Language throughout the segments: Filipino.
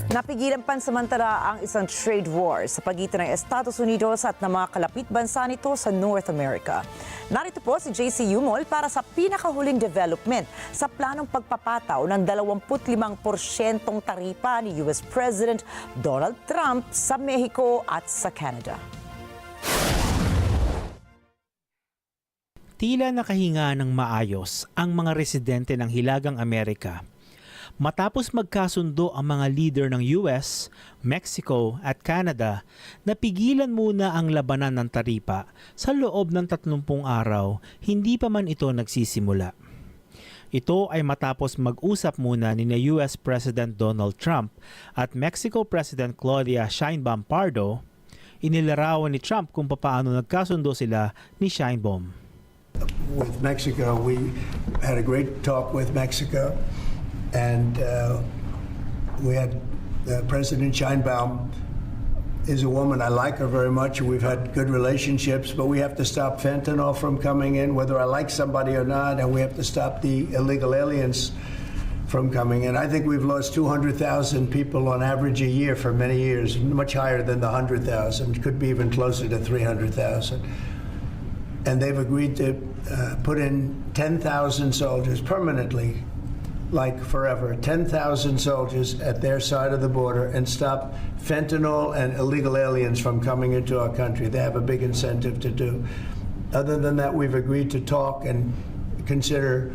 Napigilan pansamantala ang isang trade war sa pagitan ng Estados Unidos at ng mga kalapit bansa nito sa North America. Narito po si JC Yumol para sa pinakahuling development sa planong pagpapataw ng 25% taripa ni US President Donald Trump sa Mexico at sa Canada. Tila nakahinga ng maayos ang mga residente ng Hilagang Amerika matapos magkasundo ang mga leader ng US, Mexico at Canada na pigilan muna ang labanan ng taripa sa loob ng 30 araw, hindi pa man ito nagsisimula. Ito ay matapos mag-usap muna ni US President Donald Trump at Mexico President Claudia Sheinbaum Pardo. Inilarawan ni Trump kung paano nagkasundo sila ni Sheinbaum. With Mexico, we had a great talk with Mexico. And we had President Sheinbaum is a woman. I like her very much. We've had good relationships, but we have to stop fentanyl from coming in, whether I like somebody or not, and we have to stop the illegal aliens from coming in. I think we've lost 200,000 people on average a year for many years, much higher than the 100,000, could be even closer to 300,000. And they've agreed to put in 10,000 soldiers permanently, like forever, 10,000 soldiers at their side of the border and stop fentanyl and illegal aliens from coming into our country. They have a big incentive to do. Other than that, we've agreed to talk and consider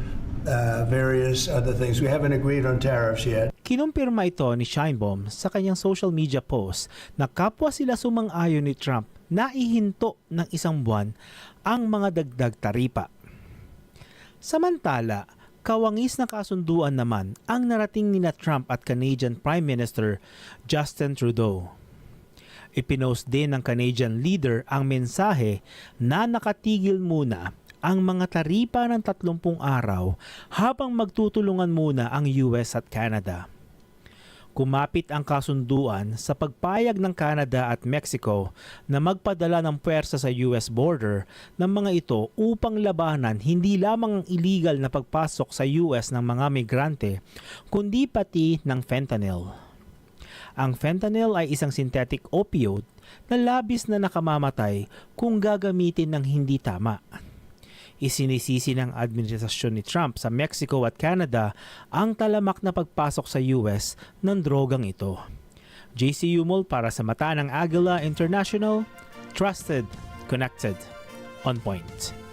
various other things. We haven't agreed on tariffs yet. Kinumpirma ito ni Sheinbaum sa kanyang social media post na kapwa sila sumang-ayon ni Trump na ihinto ng isang buwan ang mga dagdag taripa. Samantala, kawangis na kasunduan naman ang narating nina Trump at Canadian Prime Minister Justin Trudeau. Ipinost din ng Canadian leader ang mensahe na nakatigil muna ang mga taripa ng 30 araw habang magtutulungan muna ang US at Canada. Kumapit ang kasunduan sa pagpayag ng Canada at Mexico na magpadala ng puwersa sa US border ng mga ito upang labanan hindi lamang ang illegal na pagpasok sa US ng mga migrante, kundi pati ng fentanyl. Ang fentanyl ay isang synthetic opioid na labis na nakamamatay kung gagamitin ng hindi tama. Isinisisi ng administrasyon ni Trump sa Mexico at Canada ang talamak na pagpasok sa US ng drogang ito. JC Yumol para sa Mata ng Agila International, Trusted, Connected, On Point.